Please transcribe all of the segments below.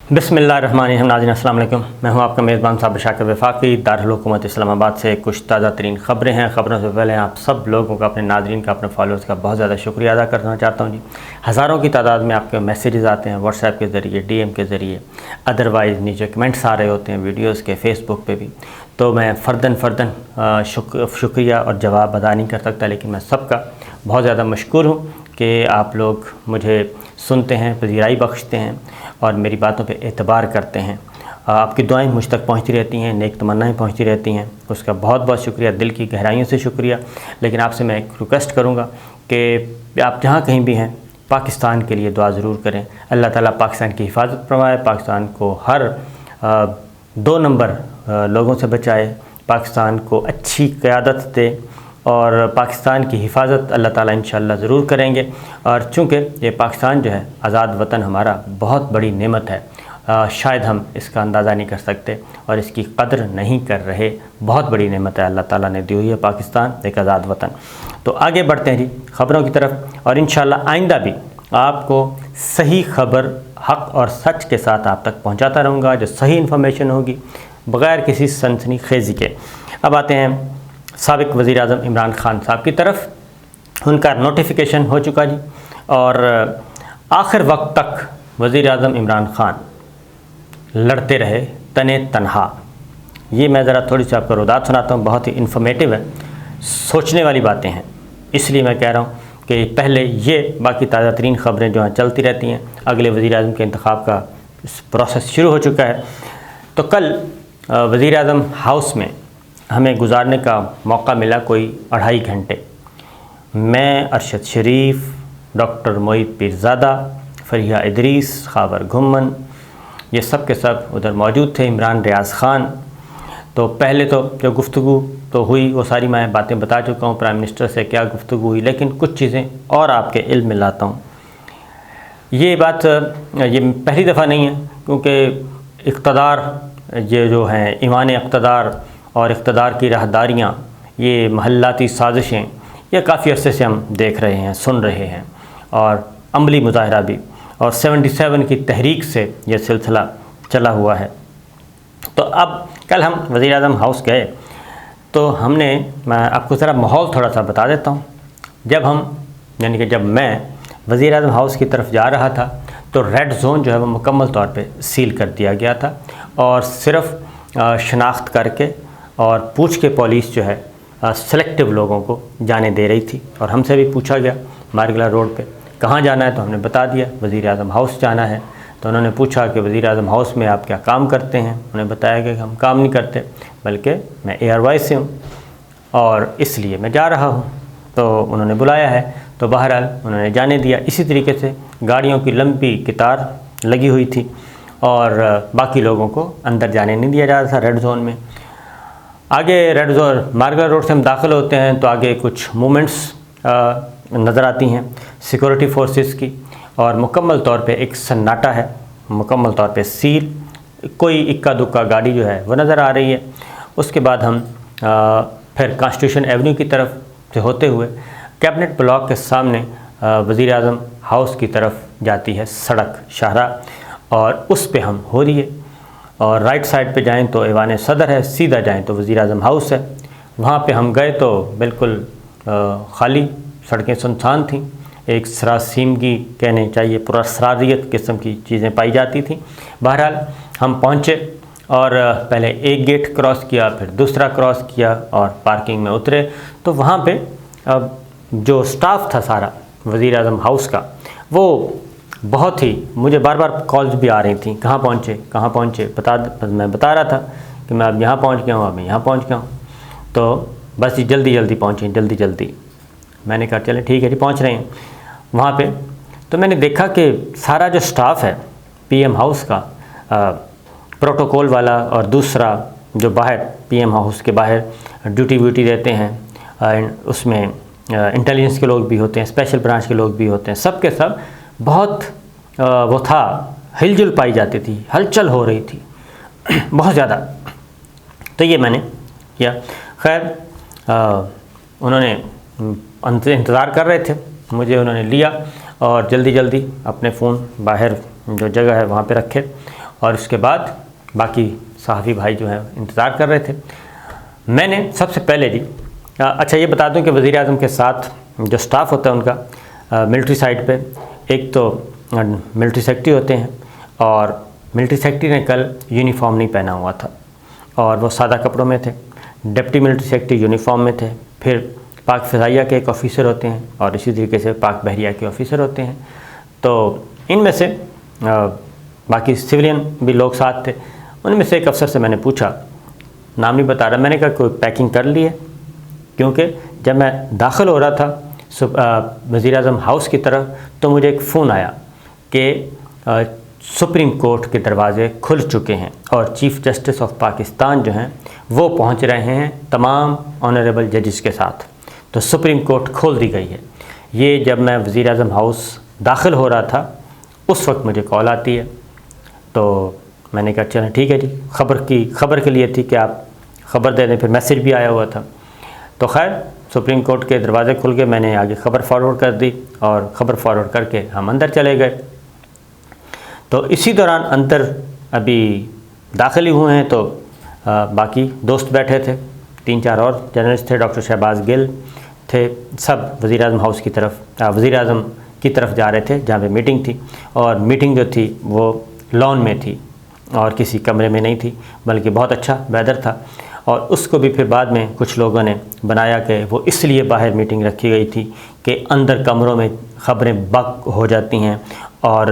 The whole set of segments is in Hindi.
बिस्मिल्लाहिर्रहमानिर्रहीम। नाज़रीन अस्सलाम वालेकुम। मैं हूं आपका मेज़बान साबिर शाकिर वफाकी। दारुल हुकूमत इस्लामाबाद से कुछ ताज़ा तरीन ख़बरें हैं। ख़बरों से पहले आप सब लोगों का, अपने नाज़रीन का, अपने फॉलोअर्स का बहुत ज़्यादा शुक्रिया अदा करना चाहता हूं जी। हज़ारों की तादाद में आपके मैसेजेस आते हैं व्हाट्सएप के ज़रिए, DM के ज़रिए, अदरवाइज़ नीचे कमेंट्स आ रहे होते हैं वीडियोज़ के, फ़ेसबुक पर भी। तो मैं फ़र्दन शुक्रिया और जवाब अदा नहीं कर सकता, लेकिन मैं सबका बहुत ज़्यादा मशकूर हूँ कि आप लोग मुझे सुनते हैं, पज़ीराई बख्शते हैं और मेरी बातों पे एतबार करते हैं। आपकी दुआएं मुझ तक पहुंचती रहती हैं, नेक तमन्नाएं पहुंचती रहती हैं, उसका बहुत बहुत शुक्रिया, दिल की गहराइयों से शुक्रिया। लेकिन आपसे मैं एक रिक्वेस्ट करूंगा कि आप जहां कहीं भी हैं, पाकिस्तान के लिए दुआ ज़रूर करें। अल्लाह ताला पाकिस्तान की हिफाजत फरमाए, पाकिस्तान को हर 2 नंबर लोगों से बचाए, पाकिस्तान को अच्छी क़यादत दे और पाकिस्तान की हिफाजत अल्लाह ताला इंशाअल्लाह ज़रूर करेंगे। और चूँकि ये पाकिस्तान जो है, आज़ाद वतन हमारा बहुत बड़ी नेमत है, शायद हम इसका अंदाज़ा नहीं कर सकते और इसकी कदर नहीं कर रहे। बहुत बड़ी नेमत है अल्लाह ताला ने दी हुई है पाकिस्तान, एक आज़ाद वतन। तो आगे बढ़ते हैं जी ख़बरों की तरफ, और इंशाअल्लाह आइंदा भी आपको सही खबर, हक़ और सच के साथ आप तक पहुँचाता रहूँगा, जो सही इन्फॉर्मेशन होगी बग़ैर किसी सनसनीखेज़ी के। अब आते हैं साबिक़ वज़ीर-ए-आज़म इमरान खान साहब की तरफ। उनका नोटिफिकेशन हो चुका जी, और आखिर वक्त तक वज़ीर-ए-आज़म इमरान खान लड़ते रहे तने तनहा। ये मैं ज़रा थोड़ी सी आपको रुदात सुनाता हूँ, बहुत ही इन्फॉर्मेटिव है, सोचने वाली बातें हैं। इसलिए मैं कह रहा हूँ कि पहले ये बाकी ताज़ा तरीन ख़बरें जो हैं चलती रहती हैं। अगले वज़ीर-ए-आज़म के इंतख़ाब का प्रोसेस शुरू हो चुका है। तो कल वज़ीर-ए-आज़म हाउस में हमें गुजारने का मौका मिला कोई 2.5 घंटे। मैं, अरशद शरीफ, डॉक्टर मोईद पीरज़ादा, फरीहा इदरीस, ख़ाबर घुम्मन, ये सब के सब उधर मौजूद थे, इमरान रियाज़ ख़ान। तो पहले तो जो गुफ्तगू तो हुई वो सारी मैं बातें बता चुका हूँ, प्राइम मिनिस्टर से क्या गुफ्तगू हुई, लेकिन कुछ चीज़ें और आपके इल्म में लाता हूँ। ये बात ये पहली दफ़ा नहीं है, क्योंकि इक़्तिदार ये जो हैं, ईवान इक़्तिदार और इक़्तिदार की राहदारियाँ, ये महल्लाती साजिशें, ये काफ़ी अरसे से हम देख रहे हैं, सुन रहे हैं, और अमली मुज़ाहरा भी, और 77 की तहरीक से ये सिलसिला चला हुआ है। तो अब कल हम वज़ीर-ए-आज़म हाउस गए तो मैं आपको ज़रा माहौल थोड़ा सा बता देता हूँ। जब मैं वज़ीर-ए-आज़म हाउस की तरफ जा रहा था तो रेड ज़ोन जो है वो मुकम्मल तौर पे सील कर दिया गया था, और सिर्फ़ शनाख्त करके और पूछ के पुलिस जो है सेलेक्टिव लोगों को जाने दे रही थी। और हमसे भी पूछा गया मारगला रोड पे कहाँ जाना है, तो हमने बता दिया वज़ीर-ए-आज़म हाउस जाना है। तो उन्होंने पूछा कि वज़ीर-ए-आज़म हाउस में आप क्या काम करते हैं। उन्हें बताया कि हम काम नहीं करते, बल्कि मैं एयरवाइज से हूँ और इसलिए मैं जा रहा हूँ। तो उन्होंने बुलाया है, तो बहरहाल उन्होंने जाने दिया। इसी तरीके से गाड़ियों की लंबी कतार लगी हुई थी और बाकी लोगों को अंदर जाने नहीं दिया जा रहा था रेड ज़ोन में। आगे रेड ज़ोन मारगला रोड से हम दाखिल होते हैं तो आगे कुछ मूवमेंट्स नज़र आती हैं सिक्योरिटी फोर्सेस की, और मुकम्मल तौर पे एक सन्नाटा है, मुकम्मल तौर पे सील, कोई इक्का दुक्का गाड़ी जो है वो नज़र आ रही है। उसके बाद हम फिर कॉन्स्टिट्यूशन एवेन्यू की तरफ से होते हुए कैबिनेट ब्लॉक के सामने वज़ीर-ए-आज़म हाउस की तरफ जाती है सड़क शाहरा, और उस पे हम हो दिए। और राइट साइड पे जाएं तो ऐवान सदर है, सीधा जाएं तो वज़ीर-ए-आज़म हाउस है। वहाँ पे हम गए तो बिल्कुल खाली सड़कें सुनसान थीं, एक सरासीमगी कहने चाहिए, पूरा सरारियत किस्म की चीज़ें पाई जाती थीं। बहरहाल हम पहुँचे और पहले एक गेट क्रॉस किया, फिर दूसरा क्रॉस किया और पार्किंग में उतरे। तो वहाँ पे जो स्टाफ था सारा वज़ीर-ए-आज़म हाउस का, वो बहुत ही, मुझे बार बार कॉल्स भी आ रही थी, कहाँ पहुँचे, मैं बता रहा था कि मैं अब यहाँ पहुँच गया हूँ, अब मैं यहाँ पहुँच गया हूँ। तो बस जल्दी पहुँचे, जल्दी। मैंने कहा चलें ठीक है जी, पहुँच रहे हैं वहाँ पे। तो मैंने देखा कि सारा जो स्टाफ है PM हाउस का, प्रोटोकॉल वाला, और दूसरा जो बाहर PM हाउस के बाहर ड्यूटी व्यूटी देते हैं, उसमें इंटेलिजेंस के लोग भी होते हैं, स्पेशल ब्रांच के लोग भी होते हैं, सब के सब बहुत वो था, हिलजुल पाई जाती थी, हलचल हो रही थी बहुत ज़्यादा। तो ये मैंने किया। खैर उन्होंने इंतज़ार कर रहे थे, मुझे उन्होंने लिया और जल्दी अपने फ़ोन बाहर जो जगह है वहाँ पे रखे और उसके बाद बाकी सहाफ़ी भाई जो हैं इंतज़ार कर रहे थे। मैंने सबसे पहले जी अच्छा ये बता दूं कि वज़ीर-ए-आज़म के साथ जो स्टाफ़ होता है उनका मिलिट्री साइड पे एक तो मिलिट्री सेक्रेटरी होते हैं, और मिलिट्री सेक्रेटरी ने कल यूनिफॉर्म नहीं पहना हुआ था और वो सादा कपड़ों में थे। डिप्टी मिलिट्री सेक्रेटरी यूनिफॉर्म में थे। फिर पाक फ़िज़ाइया के एक ऑफ़िसर होते हैं और इसी तरीके से पाक बहरिया के ऑफ़िसर होते हैं। तो इनमें से बाकी सिविलियन भी लोग साथ थे। उनमें से एक अफ़सर से मैंने पूछा, नाम नहीं बता रहा, मैंने कहा कोई पैकिंग कर ली है? क्योंकि जब मैं दाखिल हो रहा था वज़ीर-ए-आज़म हाउस की तरफ तो मुझे एक फ़ोन आया कि सुप्रीम कोर्ट के दरवाज़े खुल चुके हैं और चीफ़ जस्टिस ऑफ पाकिस्तान जो हैं वो पहुंच रहे हैं तमाम ऑनरेबल जजेस के साथ। तो सुप्रीम कोर्ट खोल दी गई है। ये जब मैं वज़ीर-ए-आज़म हाउस दाखिल हो रहा था उस वक्त मुझे कॉल आती है। तो मैंने कहा चलें ठीक है जी, खबर के लिए थी कि आप ख़बर दे दें। फिर मैसेज भी आया हुआ था। तो खैर सुप्रीम कोर्ट के दरवाज़े खुल गए। मैंने आगे ख़बर फॉरवर्ड कर दी और ख़बर फॉरवर्ड करके हम अंदर चले गए। तो इसी दौरान अंदर अभी दाखिल ही हुए हैं तो बाकी दोस्त बैठे थे, 3-4 और जर्नलिस्ट थे, डॉक्टर शहबाज गिल थे, सब वज़ीर-ए-आज़म हाउस की तरफ वज़ीर-ए-आज़म की तरफ जा रहे थे जहाँ पे मीटिंग थी। और मीटिंग जो थी वो लॉन में थी और किसी कमरे में नहीं थी, बल्कि बहुत अच्छा वेदर था। और उसको भी फिर बाद में कुछ लोगों ने बनाया कि वो इसलिए बाहर मीटिंग रखी गई थी कि अंदर कमरों में ख़बरें बक हो जाती हैं और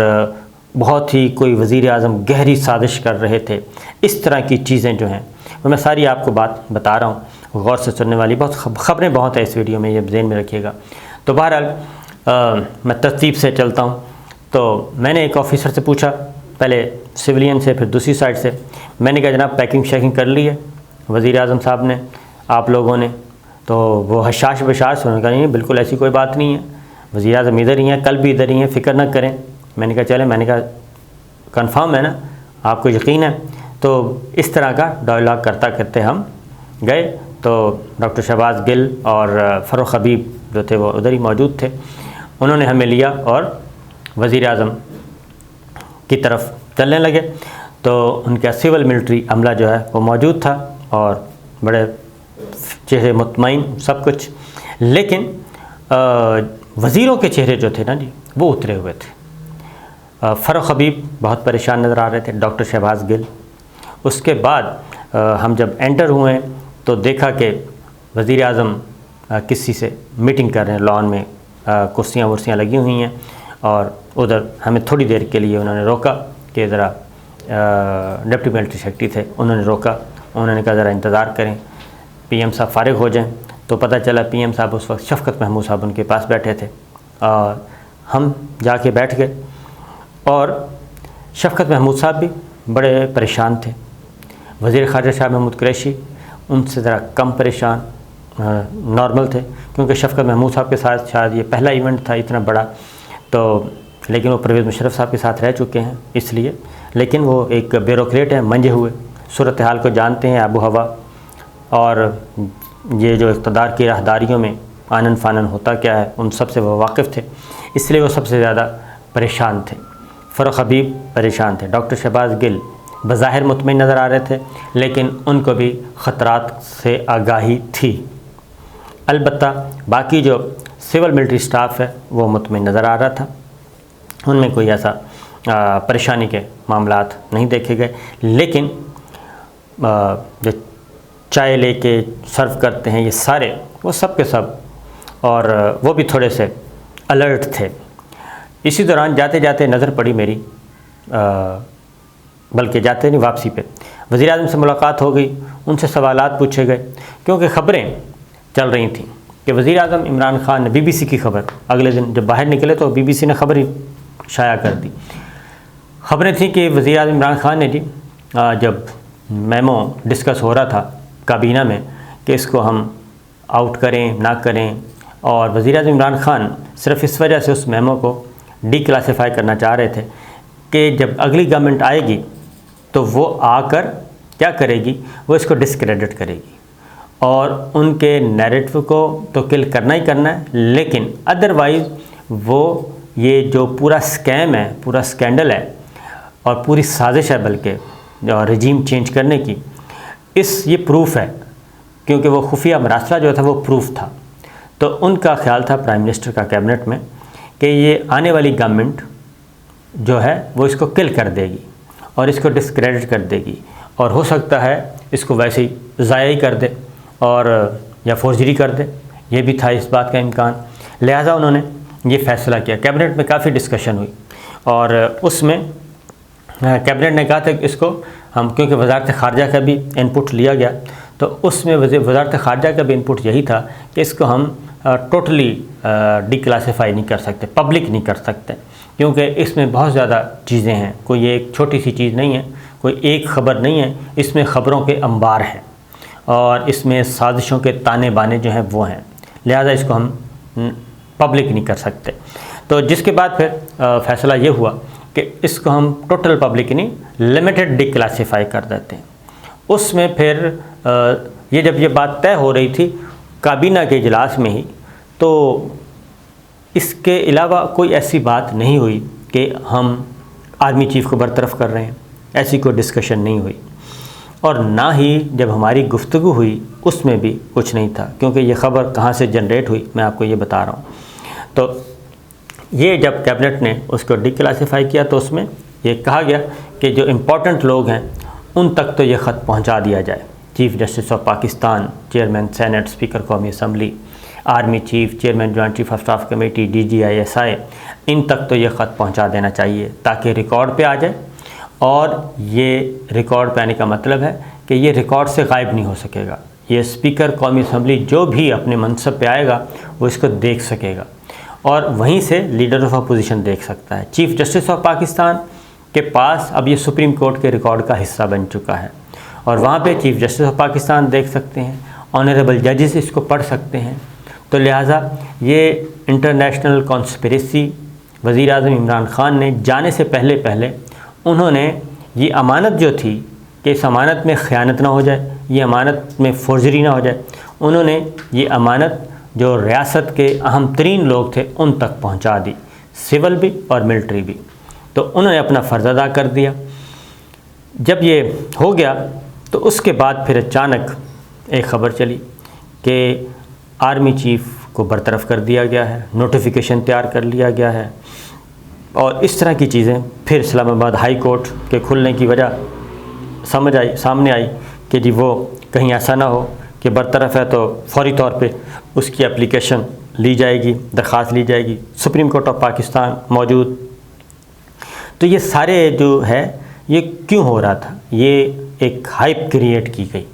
बहुत ही कोई वज़ीर-ए-आज़म गहरी साजिश कर रहे थे। इस तरह की चीज़ें जो हैं वो मैं सारी आपको बात बता रहा हूँ, गौर से सुनने वाली बहुत ख़बरें बहुत है इस वीडियो में, ये ज़हन में रखिएगा। तो बहरहाल मैं तरतीब से चलता हूँ। तो मैंने एक ऑफ़िसर से पूछा, पहले सिविलियन से, फिर दूसरी साइड से। मैंने कहा जनाब पैकिंग शैकिंग कर ली है वज़ीर-ए-आज़म साहब ने, आप लोगों ने? तो वो हशाश बशाश उन्होंने कहा नहीं बिल्कुल ऐसी कोई बात नहीं है, वज़ीर-ए-आज़म इधर ही हैं, कल भी इधर ही हैं, फ़िक्र न करें। मैंने कहा चलें, मैंने कहा कंफर्म है ना, आपको यकीन है? तो इस तरह का डायलॉग करता करते हम गए। तो डॉक्टर शहबाज गिल और फ़ारूक हबीब जो थे वो उधर ही मौजूद थे। उन्होंने हमें लिया और वज़ीर-ए-आज़म की तरफ चलने लगे। तो उनका सिविल मिलिट्री अमला जो है वो मौजूद था और बड़े चेहरे मुतमईन सब कुछ, लेकिन वज़ीरों के चेहरे जो थे ना जी वो उतरे हुए थे। फ़ारूक हबीब बहुत परेशान नज़र आ रहे थे, डॉक्टर शहबाज गिल। उसके बाद हम जब एंटर हुए तो देखा कि वज़ीर-ए-आज़म किसी से मीटिंग कर रहे हैं, लॉन में कुर्सियाँ वुर्सियाँ लगी हुई हैं। और उधर हमें थोड़ी देर के लिए उन्होंने रोका कि ज़रा डिप्टी मिलिट्री सेक्रेटरी थे, उन्होंने रोका, उन्होंने कहा ज़रा इंतज़ार करें, पीएम साहब फ़ारिग हो जाएं। तो पता चला पीएम साहब उस वक्त शफ़क़त महमूद साहब उनके पास बैठे थे और हम जाके बैठ गए। और शफ़क़त महमूद साहब भी बड़े परेशान थे। वज़ीर ख़ारिजा शाह महमूद कुरैशी उनसे ज़रा कम परेशान नॉर्मल थे, क्योंकि शफ़क़त महमूद साहब के साथ शायद ये पहला इवेंट था इतना बड़ा। तो लेकिन वो परवेज़ मुशर्रफ साहब के साथ रह चुके हैं इसलिए, लेकिन वो एक ब्यूरोक्रेट हैं, मंजे हुए, सूरत हाल को जानते हैं, आबो हवा और ये जो इक़्तिदार की राहदारियों में आनन फ़ानन होता क्या है उन सब से वो वाकिफ़ थे, इसलिए वो सबसे ज़्यादा परेशान थे। फ़ारूक हबीब परेशान थे, डॉक्टर शहबाज गिल बज़ाहिर मुतमईन नज़र आ रहे थे, लेकिन उनको भी ख़तरात से आगाही थी। अलबत्ता बाकी जो सिविल मिलिट्री स्टाफ है वो मुतमईन नज़र आ रहा था, उनमें कोई ऐसा परेशानी के मामलात नहीं देखे गए। लेकिन जो चाय लेके सर्व करते हैं ये सारे, वो सब के सब, और वो भी थोड़े से अलर्ट थे। इसी दौरान जाते जाते नज़र पड़ी मेरी, बल्कि जाते नहीं वापसी पे वज़ीर-ए-आज़म से मुलाकात हो गई, उनसे सवालात पूछे गए, क्योंकि ख़बरें चल रही थीं कि वज़ीर-ए-आज़म इमरान ख़ान ने BBC की खबर, अगले दिन जब बाहर निकले तो BBC ने खबर ही शाया कर दी। ख़बरें थी कि वज़ीर-ए-आज़म इमरान ख़ान ने जी जब मेमो डिस्कस हो रहा था काबीना में कि इसको हम आउट करें ना करें, और वज़ीर-ए-आज़म इमरान ख़ान सिर्फ इस वजह से उस मेमो को डिक्लासिफाई करना चाह रहे थे कि जब अगली गवर्नमेंट आएगी तो वो आकर क्या करेगी, वो इसको डिस्क्रेडिट करेगी और उनके नैरेटिव को तो किल करना ही करना है, लेकिन अदरवाइज़ वो ये जो पूरा स्कैम है, पूरा स्कैंडल है, और पूरी साजिश है बल्कि रजीम चेंज करने की, ये प्रूफ है, क्योंकि वो खुफिया मरासला जो था वो प्रूफ था। तो उनका ख्याल था प्राइम मिनिस्टर का कैबिनेट में कि ये आने वाली गवर्नमेंट जो है वो इसको किल कर देगी और इसको डिस्क्रेडिट कर देगी, और हो सकता है इसको वैसे ही ज़ाया ही कर दे और या फोर्जरी कर दे, ये भी था इस बात का इम्कान। लिहाजा उन्होंने ये फ़ैसला किया। कैबिनेट में काफ़ी डिस्कशन हुई और उसमें कैबिनेट ने कहा था कि इसको हम, क्योंकि वजारत ख़ारजा का भी इनपुट लिया गया, तो उसमें वजारत ख़ारजा का भी इनपुट यही था कि इसको हम टोटली डिक्लासीफाई नहीं कर सकते, पब्लिक नहीं कर सकते, क्योंकि इसमें बहुत ज़्यादा चीज़ें हैं, कोई एक छोटी सी चीज़ नहीं है, कोई एक ख़बर नहीं है, इसमें ख़बरों के अंबार हैं और इसमें साजिशों के ताने बाने जो हैं वो हैं, लिहाजा इसको हम पब्लिक नहीं कर सकते। तो जिसके बाद फिर फ़ैसला ये हुआ कि इसको हम टोटल पब्लिक नहीं, लिमिटेड डिक्लासीफाई कर देते हैं। उसमें फिर ये जब ये बात तय हो रही थी काबीना के इजलास में ही, तो इसके अलावा कोई ऐसी बात नहीं हुई कि हम आर्मी चीफ़ को बरतरफ कर रहे हैं, ऐसी कोई डिस्कशन नहीं हुई। और ना ही जब हमारी गुफ्तगू हुई उसमें भी कुछ नहीं था, क्योंकि ये ख़बर कहाँ से जनरेट हुई मैं आपको ये बता रहा हूँ। तो ये जब कैबिनेट ने उसको डिक्लासीफाई किया तो उसमें ये कहा गया कि जो इम्पोर्टेंट लोग हैं उन तक तो ये ख़त पहुँचा दिया जाए। Chief justice of Pakistan, chairman senate, speaker कौमी assembly, army chief, chairman joint chief of staff committee, DGI, SI, इन तक तो ये ख़त पहुँचा देना चाहिए ताकि रिकॉर्ड पे आ जाए। और ये रिकॉर्ड पे आने का मतलब है कि ये रिकॉर्ड से गायब नहीं हो सकेगा। ये स्पीकर कौमी असम्बली जो भी अपने मनसब पे आएगा वो इसको देख सकेगा और वहीं से लीडर ऑफ अपोजिशन देख सकता है। चीफ़ जस्टिस ऑफ पाकिस्तान के पास अब ये सुप्रीम कोर्ट के रिकॉर्ड का हिस्सा बन चुका है और वहाँ पे चीफ़ जस्टिस ऑफ पाकिस्तान देख सकते हैं, ऑनरेबल जजेस इसको पढ़ सकते हैं। तो लिहाजा ये इंटरनेशनल कॉन्स्पिरेसी वज़ीर आज़म इमरान ख़ान ने जाने से पहले उन्होंने ये अमानत जो थी कि इस अमानत में ख़यानत ना हो जाए, ये अमानत में फोर्जरी ना हो जाए, उन्होंने ये अमानत जो रियासत के अहम तरीन लोग थे उन तक पहुंचा दी, सिविल भी और मिलिट्री भी। तो उन्होंने अपना फ़र्ज़ अदा कर दिया। जब ये हो गया तो उसके बाद फिर अचानक एक ख़बर चली कि आर्मी चीफ़ को बरतरफ कर दिया गया है, नोटिफिकेशन तैयार कर लिया गया है और इस तरह की चीज़ें। फिर इस्लामाबाद हाई कोर्ट के खुलने की वजह सामने आई कि जी वो कहीं ऐसा ना हो कि बरतरफ है तो फौरी तौर पे उसकी एप्लीकेशन ली जाएगी, दरख्वास्त ली जाएगी, सुप्रीम कोर्ट ऑफ पाकिस्तान मौजूद। तो ये सारे जो है ये क्यों हो रहा था, ये एक हाइप क्रिएट की गई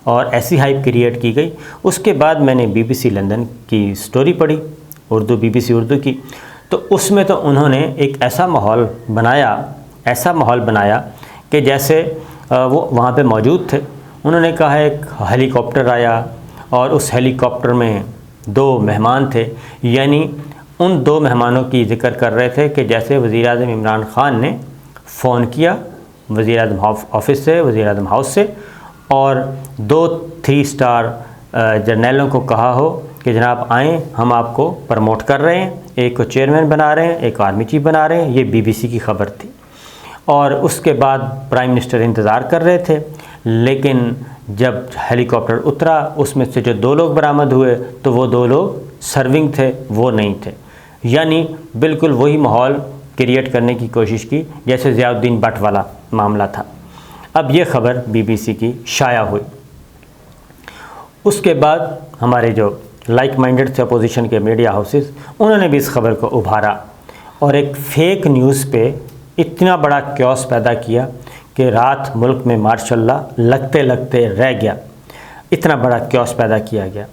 और ऐसी हाइप क्रिएट की गई। उसके बाद मैंने BBC लंदन की स्टोरी पढ़ी, BBC उर्दू की, तो उसमें तो उन्होंने एक ऐसा माहौल बनाया कि जैसे वो वहाँ पे मौजूद थे। उन्होंने कहा एक हेलीकॉप्टर आया और उस हेलीकॉप्टर में 2 मेहमान थे, यानी उन 2 मेहमानों की ज़िक्र कर रहे थे कि जैसे वज़ीर आज़म इमरान ख़ान ने फ़ोन किया वज़ीर आज़म ऑफिस से, वज़ीर आज़म हाउस से, और 2 3 स्टार जर्नलों को कहा हो कि जनाब आएँ, हम आपको प्रमोट कर रहे हैं, एक को चेयरमैन बना रहे हैं, एक आर्मी चीफ बना रहे हैं। ये BBC की ख़बर थी। और उसके बाद प्राइम मिनिस्टर इंतज़ार कर रहे थे, लेकिन जब हेलीकॉप्टर उतरा उसमें से जो 2 लोग बरामद हुए तो वो 2 लोग सर्विंग थे, वो नहीं थे। यानी बिल्कुल वही माहौल क्रिएट करने की कोशिश की जैसे ज़ियाउद्दीन भट्ट वाला मामला था। अब ये ख़बर BBC की शाया हुई। उसके बाद हमारे जो लाइक माइंडेड थे अपोजिशन के मीडिया हाउसेस, उन्होंने भी इस खबर को उभारा और एक फ़ेक न्यूज़ पे इतना बड़ा क्योस पैदा किया कि रात मुल्क में माशाल्लाह लगते लगते रह गया, इतना बड़ा क्योस पैदा किया गया।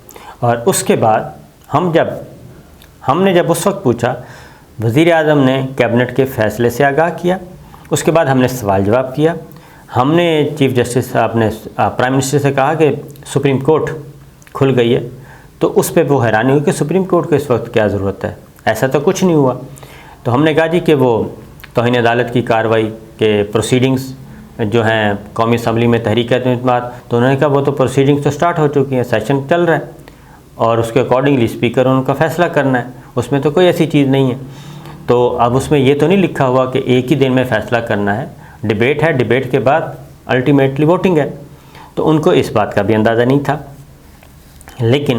और उसके बाद हमने जब उस वक्त पूछा, वज़ीर आज़म ने कैबिनेट के फ़ैसले से आगाह किया, उसके बाद हमने सवाल जवाब किया। हमने चीफ़ जस्टिस अपने प्राइम मिनिस्टर से कहा कि सुप्रीम कोर्ट खुल गई है, तो उस पर वो हैरानी हुई कि सुप्रीम कोर्ट को इस वक्त क्या ज़रूरत है, ऐसा तो कुछ नहीं हुआ। तो हमने कहा जी कि वो तौहीन अदालत की कार्रवाई के प्रोसीडिंग्स जो हैं कौमी असम्बली में तहरीक-ए-एतमाद, तो उन्होंने कहा वो तो प्रोसीडिंग्स तो स्टार्ट हो चुकी हैं, सेशन चल रहा है और उसके अकॉर्डिंगली स्पीकर उनका फ़ैसला करना है, उसमें तो कोई ऐसी चीज़ नहीं है। तो अब उसमें ये तो नहीं लिखा हुआ कि एक ही दिन में फ़ैसला करना है, डिबेट है, डिबेट के बाद अल्टीमेटली वोटिंग है। तो उनको इस बात का भी अंदाज़ा नहीं था। लेकिन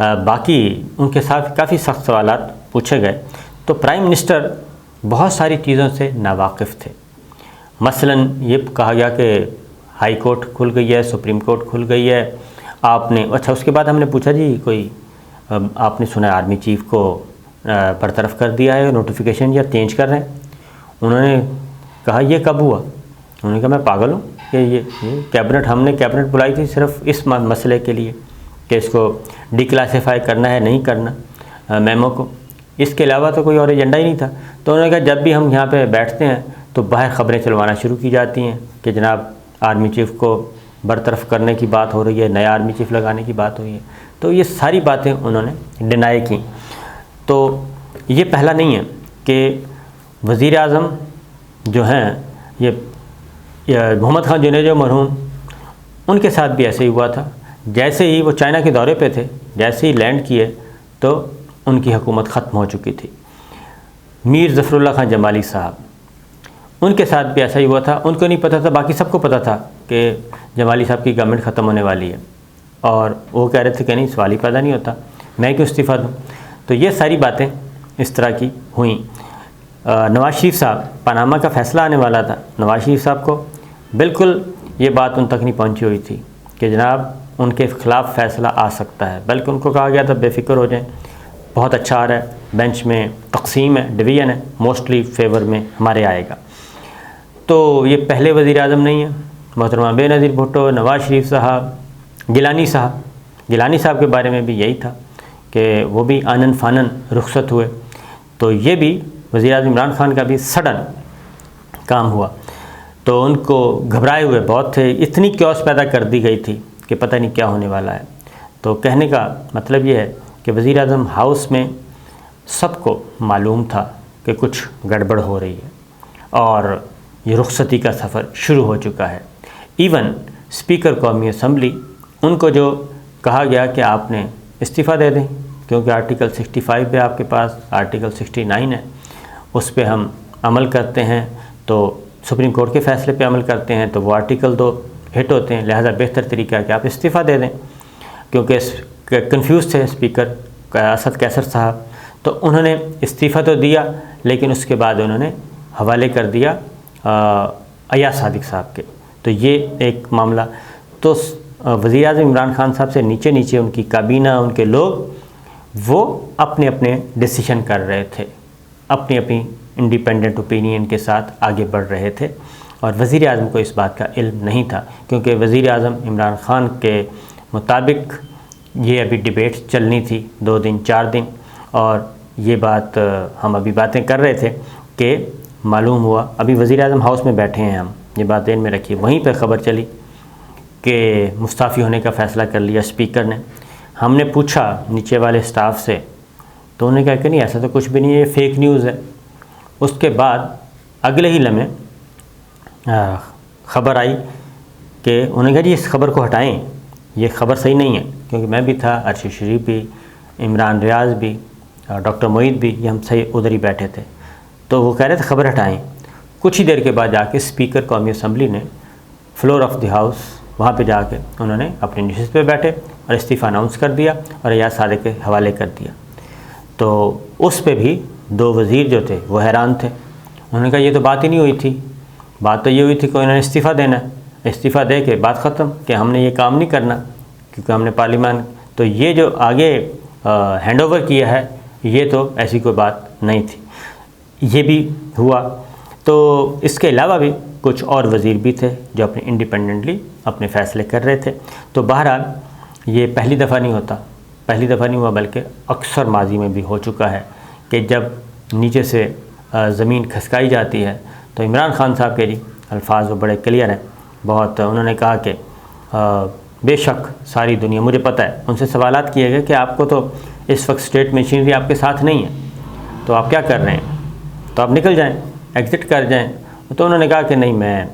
बाकी उनके साथ काफ़ी सख्त सवालात पूछे गए तो प्राइम मिनिस्टर बहुत सारी चीज़ों से नावाकिफ़ थे। मसलन ये कहा गया कि हाई कोर्ट खुल गई है, सुप्रीम कोर्ट खुल गई है, आपने अच्छा उसके बाद हमने पूछा जी कोई आपने सुना आर्मी चीफ को बरतरफ कर दिया है, नोटिफिकेशन या चेंज कर रहे हैं। उन्होंने कहा ये कब हुआ? उन्होंने कहा मैं पागल हूँ कि ये कैबिनेट, हमने कैबिनेट बुलाई थी सिर्फ इस मसले के लिए कि इसको डिक्लासीफाई करना है नहीं करना मेमो को, इसके अलावा तो कोई और एजेंडा ही नहीं था। तो उन्होंने कहा जब भी हम यहाँ पे बैठते हैं तो बाहर ख़बरें चलवाना शुरू की जाती हैं कि जनाब आर्मी चीफ़ को बरतरफ करने की बात हो रही है, नया आर्मी चीफ़ लगाने की बात हो रही है। तो ये सारी बातें उन्होंने डिनाई की। तो ये पहला नहीं है कि वज़ीर आज़म जो हैं ये मोहम्मद खान जुनेजो मरहूम, उनके साथ भी ऐसे ही हुआ था। जैसे ही वो चाइना के दौरे पे थे, जैसे ही लैंड किए तो उनकी हुकूमत ख़त्म हो चुकी थी। मीर ज़फ़रुल्लाह खान जमाली साहब, उनके साथ भी ऐसा ही हुआ था। उनको नहीं पता था, बाकी सबको पता था कि जमाली साहब की गवर्नमेंट ख़त्म होने वाली है और वो कह रहे थे कि नहीं सवाल ही पैदा नहीं होता, मैं क्यों इस्तीफ़ा दूँ। तो ये सारी बातें इस तरह की हुई। नवाज़ शरीफ साहब, पनामा का फ़ैसला आने वाला था, नवाज़ शरीफ साहब को बिल्कुल ये बात उन तक नहीं पहुंची हुई थी कि जनाब उनके ख़िलाफ़ फ़ैसला आ सकता है, बल्कि उनको कहा गया था बेफ़िक्र हो जाएं, बहुत अच्छा आ रहा है, बेंच में तकसीम है, डिवीज़न है, मोस्टली फेवर में हमारे आएगा। तो ये पहले वज़ीर आज़म नहीं है। मोहतरमा बेनज़ीर भुट्टो, नवाज़ शरीफ साहब, गिलानी साहब के बारे में भी यही था कि वो भी आनन फानन रुखसत हुए। तो ये भी वज़ीर आज़म इमरान खान का भी सडन काम हुआ। तो उनको घबराए हुए बहुत थे, इतनी क्योस पैदा कर दी गई थी कि पता नहीं क्या होने वाला है। तो कहने का मतलब ये है कि वज़ीर आज़म हाउस में सबको मालूम था कि कुछ गड़बड़ हो रही है और ये रुखसती का सफ़र शुरू हो चुका है। इवन स्पीकर कौमी असम्बली, उनको जो कहा गया कि आपने इस्तीफ़ा दे दें क्योंकि आर्टिकल 65 है आपके पास, आर्टिकल 69 है, उस पर हम अमल करते हैं, तो सुप्रीम कोर्ट के फ़ैसले पे अमल करते हैं तो वो आर्टिकल 2 हिट होते हैं, लिहाजा बेहतर तरीका है कि आप इस्तीफ़ा दे दें। क्योंकि कंफ्यूज थे स्पीकर असद कैसर साहब, तो उन्होंने इस्तीफ़ा तो दिया लेकिन उसके बाद उन्होंने हवाले कर दिया अयाज सादिक साहब के। तो ये एक मामला। तो वज़ीर आज़म इमरान खान साहब से नीचे नीचे उनकी काबीना, उनके लोग, वो अपने अपने डिसीजन कर रहे थे, अपनी अपनी इंडिपेंडेंट ओपिनियन के साथ आगे बढ़ रहे थे और वज़ीर आज़म को इस बात का इल्म नहीं था क्योंकि वज़ीर आज़म इमरान खान के मुताबिक ये अभी डिबेट चलनी थी 2 दिन 4 दिन। और ये बात हम अभी बातें कर रहे थे कि मालूम हुआ, अभी वज़ीर आज़म हाउस में बैठे हैं हम, ये बात ध्यान में रखिए, वहीं पर ख़बर चली कि मुस्ताफ़ी होने का फ़ैसला कर लिया स्पीकर ने। हमने पूछा नीचे वाले स्टाफ से तो उन्होंने कहा कि नहीं ऐसा तो कुछ भी नहीं है, ये फ़ेक न्यूज़ है। उसके बाद अगले ही लम्हे ख़बर आई कि उन्होंने कहा जी इस खबर को हटाएं, ये खबर सही नहीं है। क्योंकि मैं भी था, अर्शी शरीफ भी, इमरान रियाज भी, डॉक्टर मोईद भी, ये हम सही उधर ही बैठे थे। तो वो कह रहे थे खबर हटाएं। कुछ ही देर के बाद जाके स्पीकर कौमी असम्बली ने फ्लोर ऑफ द हाउस, वहाँ पे जाके उन्होंने अपने निशस्त पे बैठे और इस्तीफ़ा अनाउंस कर दिया और अयाज सादिक के हवाले कर दिया। तो उस पे भी 2 वज़ीर जो थे वो हैरान थे। उन्होंने कहा ये तो बात ही नहीं हुई थी, बात तो ये हुई थी कि उन्होंने इस्तीफ़ा देना है, इस्तीफ़ा दे के बात ख़त्म कि हमने ये काम नहीं करना क्योंकि हमने पार्लियामान, तो ये जो आगे हैंड ओवर किया है ये तो ऐसी कोई बात नहीं थी। ये भी हुआ। तो इसके अलावा भी कुछ और वज़ीर भी थे जो अपने इंडिपेंडेंटली अपने फ़ैसले कर रहे थे। तो बहरहाल ये पहली दफ़ा नहीं होता, पहली दफ़ा नहीं हुआ बल्कि अक्सर माजी में भी हो चुका है कि जब नीचे से ज़मीन खसकाई जाती है। तो इमरान खान साहब के जी अल्फाज वो बड़े क्लियर हैं बहुत। उन्होंने कहा कि बेशक सारी दुनिया, मुझे पता है, उनसे सवालात किए गए कि आपको तो इस वक्त स्टेट मशीनरी आपके साथ नहीं है तो आप क्या कर रहे हैं, तो आप निकल जाएं, एग्ज़िट कर जाएं। तो उन्होंने कहा कि नहीं,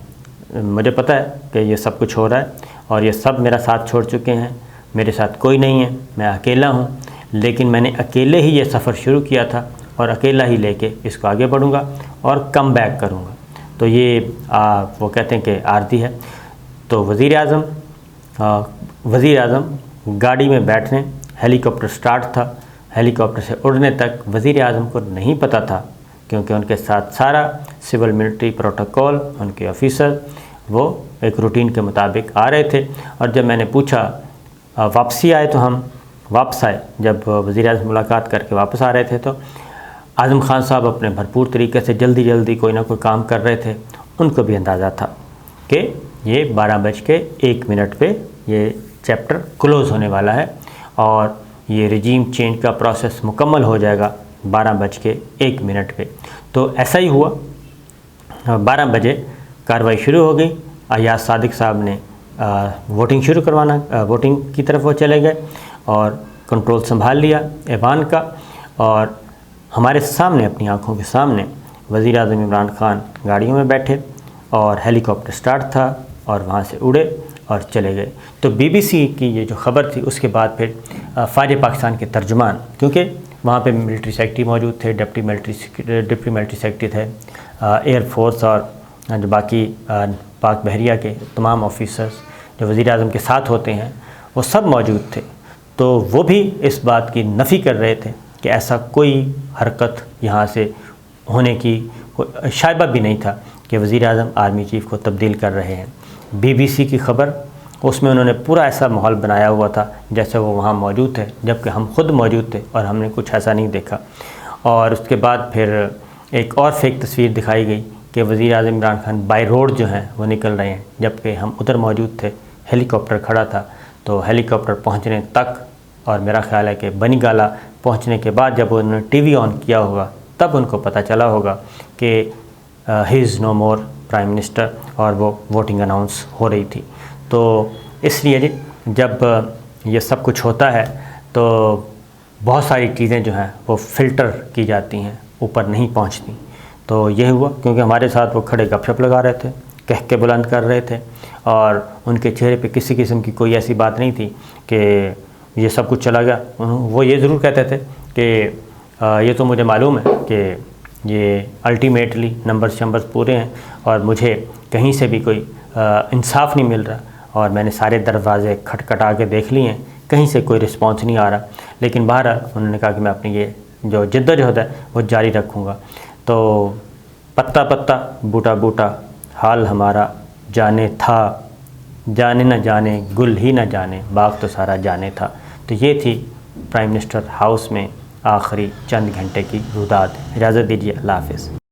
मुझे पता है कि ये सब कुछ हो रहा है और ये सब मेरा साथ छोड़ चुके हैं, मेरे साथ कोई नहीं है, मैं अकेला हूँ, लेकिन मैंने अकेले ही ये सफ़र शुरू किया था और अकेला ही लेके इसको आगे बढ़ूँगा और कम बैक करूँगा। तो ये वो कहते हैं कि आरती है। तो वज़ीर आज़म गाड़ी में बैठने, हेलीकॉप्टर स्टार्ट था, हेलीकॉप्टर से उड़ने तक वज़ीर आज़म को नहीं पता था, क्योंकि उनके साथ सारा सिविल मिलिट्री प्रोटोकॉल, उनके ऑफिसर वो एक रूटीन के मुताबिक आ रहे थे। और जब मैंने पूछा, वापसी आए तो हम वापस आए, जब वज़ीर आज़म मुलाकात करके वापस आ रहे थे तो आज़म खान साहब अपने भरपूर तरीके से जल्दी कोई ना कोई काम कर रहे थे। उनको भी अंदाज़ा था कि ये 12:01 पे ये चैप्टर क्लोज़ होने वाला है और ये रिजीम चेंज का प्रोसेस मुकम्मल हो जाएगा 12:01 पे। तो ऐसा ही हुआ। 12 बजे कार्रवाई शुरू हो गई। अय्याज सादिक साहब ने वोटिंग की तरफ वो चले गए और कंट्रोल संभाल लिया ऐवान का। और हमारे सामने, अपनी आंखों के सामने, वज़ीर आज़म इमरान खान गाड़ियों में बैठे और हेलीकॉप्टर स्टार्ट था और वहाँ से उड़े और चले गए। तो बीबीसी की ये जो ख़बर थी, उसके बाद फिर फ़ौज पाकिस्तान के तर्जुमान, क्योंकि वहाँ पे मिलिट्री सेक्रेटरी मौजूद थे, डिप्टी मिलिट्री सेक्रेटरी थे, एयरफोर्स और जो बाकी पाक बहरिया के तमाम ऑफिसर्स जो वज़ीर आज़म के साथ होते हैं, वो सब मौजूद थे। तो वो भी इस बात की नफ़ी कर रहे थे कि ऐसा कोई हरकत यहाँ से होने की शायबा भी नहीं था कि वज़ीर आज़म आर्मी चीफ़ को तब्दील कर रहे हैं। बीबीसी की ख़बर, उसमें उन्होंने पूरा ऐसा माहौल बनाया हुआ था जैसे वो वहाँ मौजूद थे, जबकि हम खुद मौजूद थे और हमने कुछ ऐसा नहीं देखा। और उसके बाद फिर एक और फेक तस्वीर दिखाई गई कि वज़ीर आज़म इमरान खान बाय रोड जो हैं वो निकल रहे हैं, जबकि हम उधर मौजूद थे, हेलीकॉप्टर खड़ा था। तो हेलीकॉप्टर पहुँचने तक, और मेरा ख़्याल है कि बनी गाला पहुँचने के बाद जब उन्होंने टीवी ऑन किया होगा तब उनको पता चला होगा कि he is no more prime minister, और वो वोटिंग अनाउंस हो रही थी। तो इसलिए जब ये सब कुछ होता है तो बहुत सारी चीज़ें जो हैं वो फ़िल्टर की जाती हैं, ऊपर नहीं पहुंचती। तो ये हुआ क्योंकि हमारे साथ वो खड़े गपशप लगा रहे थे, कह के बुलंद कर रहे थे, और उनके चेहरे पे किसी किस्म की कोई ऐसी बात नहीं थी कि ये सब कुछ चला गया। वो ये ज़रूर कहते थे कि ये तो मुझे मालूम है कि ये अल्टीमेटली नंबर्स पूरे हैं और मुझे कहीं से भी कोई इंसाफ नहीं मिल रहा, और मैंने सारे दरवाज़े खटखटा के देख लिए हैं, कहीं से कोई रिस्पॉन्स नहीं आ रहा। लेकिन बहरहाल उन्होंने कहा कि मैं अपनी ये जो जिद्दोजहद है वो जारी रखूँगा। तो पत्ता पत्ता बूटा बूटा हाल हमारा जाने था, जाने न जाने गुल ही न जाने बाग तो सारा जाने था। तो ये थी प्राइम मिनिस्टर हाउस में आखिरी चंद घंटे की रुदाद। इजाज़त दीजिए, अल्लाह हाफ़िज़।